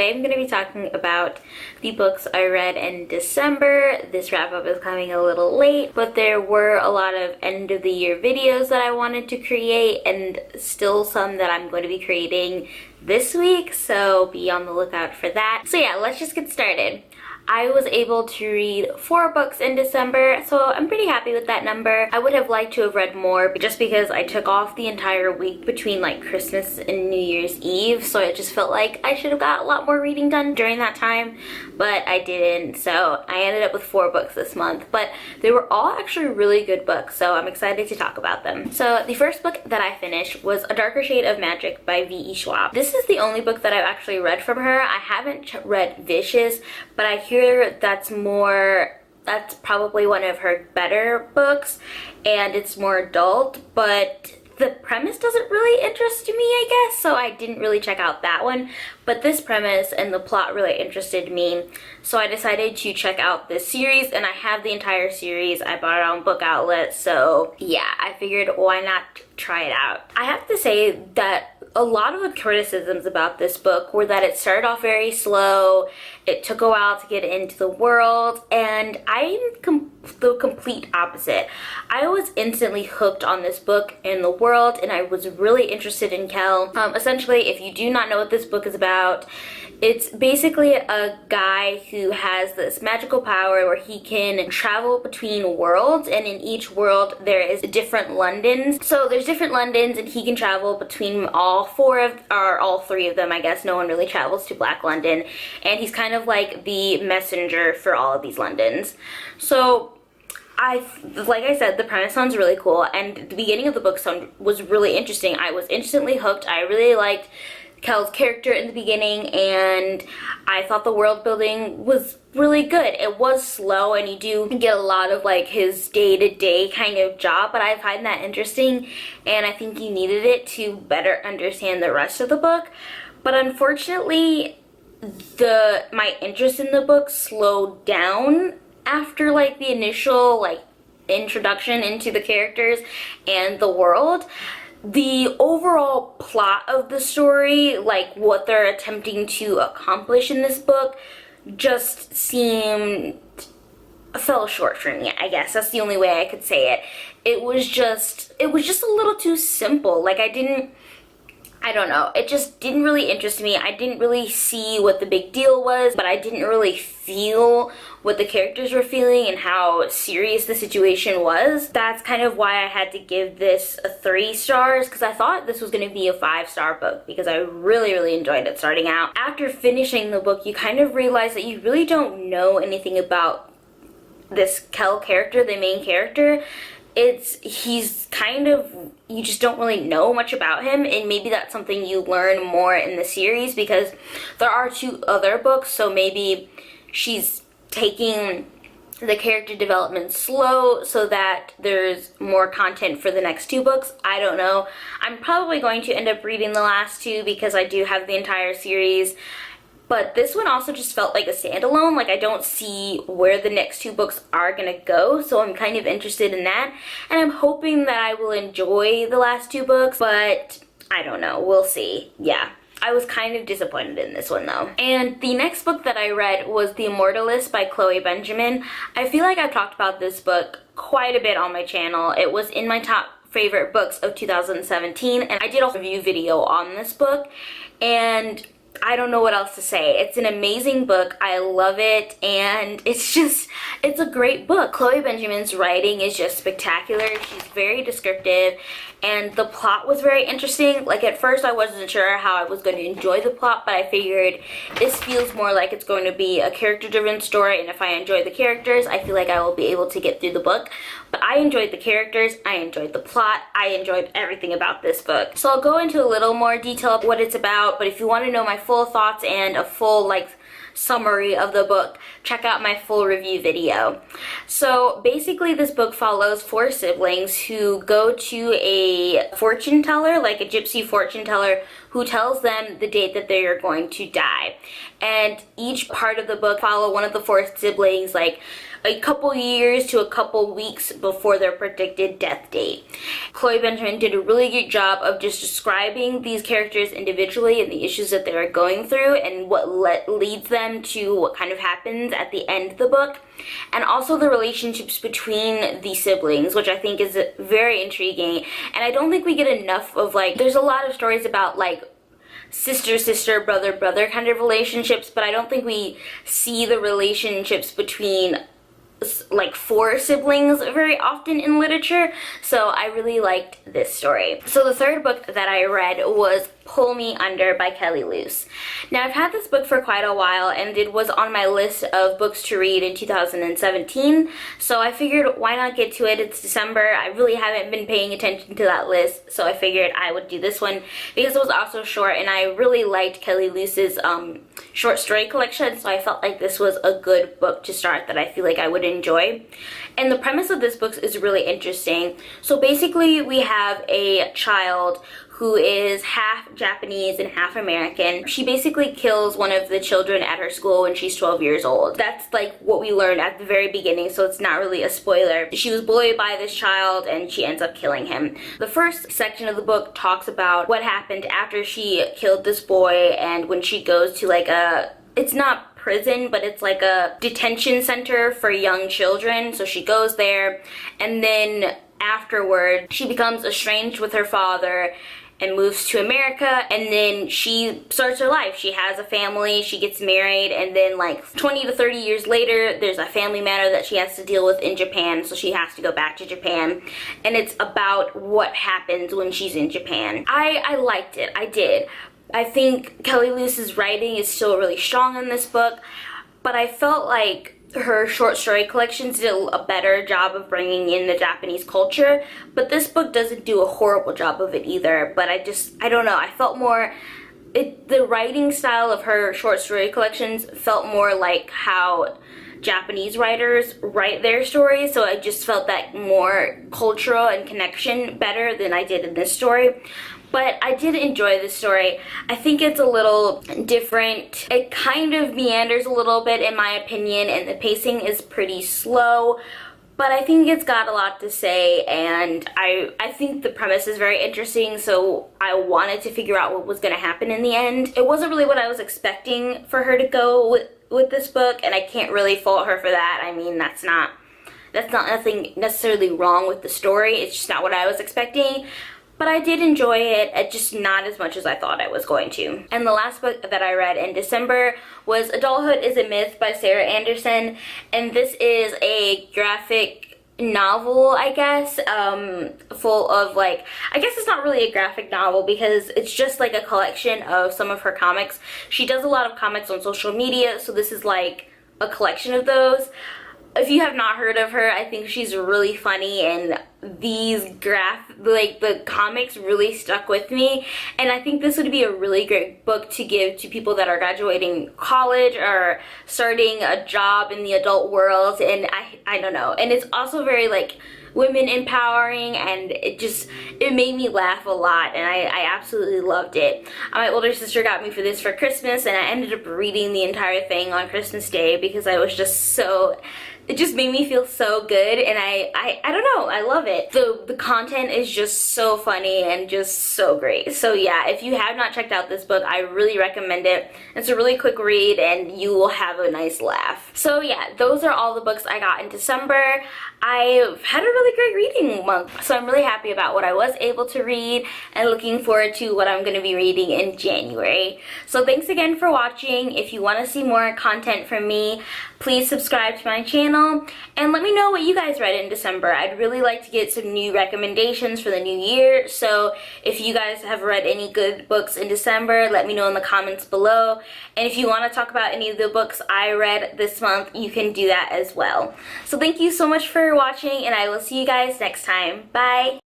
today I'm going to be talking about the books I read in December. This wrap-up is coming a little late, but there were a lot of end-of-the-year videos that I wanted to create, and still some that I'm going to be creating this week, so be on the lookout for that. So yeah, let's just get started. I was able to read 4 books in December, so I'm pretty happy with that number. I would have liked to have read more just because I took off the entire week between like Christmas and New Year's Eve, so it just felt like I should have got a lot more reading done during that time, but I didn't, so I ended up with 4 books this month, but they were all actually really good books, so I'm excited to talk about them. So the first book that I finished was A Darker Shade of Magic by V.E. Schwab. This is the only book that I've actually read from her. I haven't read Vicious, but I hear that's probably one of her better books, and it's more adult, but the premise doesn't really interest me, I guess, so I didn't really check out that one. But this premise and the plot really interested me, so I decided to check out this series, and I have the entire series. I bought it on Book Outlet, so yeah, I figured why not try it out. I have to say that a lot of the criticisms about this book were that it started off very slow, it took a while to get into the world, and I'm the complete opposite. I was instantly hooked on this book and the world, and I was really interested in Kel. Essentially, if you do not know what this book is about, it's basically a guy who has this magical power where he can travel between worlds, and in each world there is different Londons. So there's different Londons, and he can travel between all 3 of them, I guess. No one really travels to Black London, and he's kind of like the messenger for all of these Londons. So like I said, the premise sounds really cool, and the beginning of the book was really interesting. I was instantly hooked. I really liked Kel's character in the beginning, and I thought the world building was really good. It was slow, and you do get a lot of like his day-to-day kind of job, but I find that interesting, and I think you needed it to better understand the rest of the book. But unfortunately, my interest in the book slowed down after like the initial like introduction into the characters and the world. The overall plot of the story, like what they're attempting to accomplish in this book, just fell short for me, I guess. That's the only way I could say it. It was just a little too simple. Like I don't know, it just didn't really interest me. I didn't really see what the big deal was, but I didn't really feel what the characters were feeling and how serious the situation was. That's kind of why I had to give this a 3 stars, because I thought this was going to be a 5-star book because I really enjoyed it starting out. After finishing the book, you kind of realize that you really don't know anything about this Kel character, the main character. You just don't really know much about him, and maybe that's something you learn more in the series, because there are 2 other books, so maybe she's taking the character development slow so that there's more content for the next 2 books. I don't know. I'm probably going to end up reading the last 2 because I do have the entire series. But this one also just felt like a standalone. Like I don't see where the next 2 books are gonna go, so I'm kind of interested in that. And I'm hoping that I will enjoy the last 2 books, but I don't know, we'll see. Yeah, I was kind of disappointed in this one though. And the next book that I read was The Immortalist by Chloe Benjamin. I feel like I've talked about this book quite a bit on my channel. It was in my top favorite books of 2017, and I did a review video on this book, and I don't know what else to say. It's an amazing book. I love it, and it's a great book. Chloe Benjamin's writing is just spectacular. She's very descriptive, and the plot was very interesting. Like at first I wasn't sure how I was going to enjoy the plot, but I figured this feels more like it's going to be a character-driven story, and if I enjoy the characters, I feel like I will be able to get through the book. But I enjoyed the characters, I enjoyed the plot, I enjoyed everything about this book. So I'll go into a little more detail of what it's about, but if you want to know my full thoughts and a full summary of the book, check out my full review video. So basically this book follows 4 siblings who go to a fortune teller, like a gypsy fortune teller, who tells them the date that they are going to die. And each part of the book follow one of the 4 siblings, like a couple years to a couple weeks before their predicted death date. Chloe Benjamin did a really good job of just describing these characters individually and the issues that they're going through and what leads them to what kind of happens at the end of the book, and also the relationships between the siblings, which I think is very intriguing. And I don't think we get enough of, like, there's a lot of stories about like sister, brother kind of relationships, but I don't think we see the relationships between like 4 siblings very often in literature, so I really liked this story. So the third book that I read was Pull Me Under by Kelly Luce. Now, I've had this book for quite a while, and it was on my list of books to read in 2017, so I figured why not get to it. It's December. I really haven't been paying attention to that list, so I figured I would do this one because it was also short, and I really liked Kelly Luce's short story collection, so I felt like this was a good book to start that I feel like I would enjoy. And the premise of this book is really interesting. So basically, we have a child who is half Japanese and half American. She basically kills one of the children at her school when she's 12 years old. That's like what we learned at the very beginning, so it's not really a spoiler. She was bullied by this child and she ends up killing him. The first section of the book talks about what happened after she killed this boy, and when she goes to like it's not prison, but it's like a detention center for young children. So she goes there, and then afterward she becomes estranged with her father and moves to America, and then she starts her life. She has a family, she gets married, and then like 20 to 30 years later, there's a family matter that she has to deal with in Japan, so she has to go back to Japan, and it's about what happens when she's in Japan. I liked it, I did. I think Kelly Luce's writing is still really strong in this book, but I felt like her short story collections did a better job of bringing in the Japanese culture, but this book doesn't do a horrible job of it either. But I don't know, I felt more, the writing style of her short story collections felt more like how Japanese writers write their stories, so I just felt that more cultural and connection better than I did in this story. But I did enjoy this story. I think it's a little different. It kind of meanders a little bit in my opinion, and the pacing is pretty slow, but I think it's got a lot to say, and I think the premise is very interesting, so I wanted to figure out what was going to happen in the end. It wasn't really what I was expecting for her to go with this book, and I can't really fault her for that. I mean, that's not nothing necessarily wrong with the story. It's just not what I was expecting. But I did enjoy it, just not as much as I thought I was going to. And the last book that I read in December was Adulthood is a Myth by Sarah Anderson. And this is a graphic novel, I guess, full of like, I guess it's not really a graphic novel because it's just like a collection of some of her comics. She does a lot of comics on social media, so this is like a collection of those. If you have not heard of her, I think she's really funny, and the comics really stuck with me, and I think this would be a really great book to give to people that are graduating college or starting a job in the adult world. And I don't know, and it's also very like women empowering, and it made me laugh a lot, and I absolutely loved it. My older sister got me for this for Christmas, and I ended up reading the entire thing on Christmas Day because I was just so, it just made me feel so good, and I don't know, I love it. The content is just so funny and just so great. So yeah, if you have not checked out this book, I really recommend it. It's a really quick read and you will have a nice laugh. So yeah, those are all the books I got in December. I've had a really great reading month, so I'm really happy about what I was able to read and looking forward to what I'm going to be reading in January. So thanks again for watching. If you want to see more content from me, please subscribe to my channel and let me know what you guys read in December. I'd really like to get some new recommendations for the new year, so if you guys have read any good books in December, let me know in the comments below. And if you want to talk about any of the books I read this month, you can do that as well. So thank you so much for watching, and I will see you guys next time. Bye!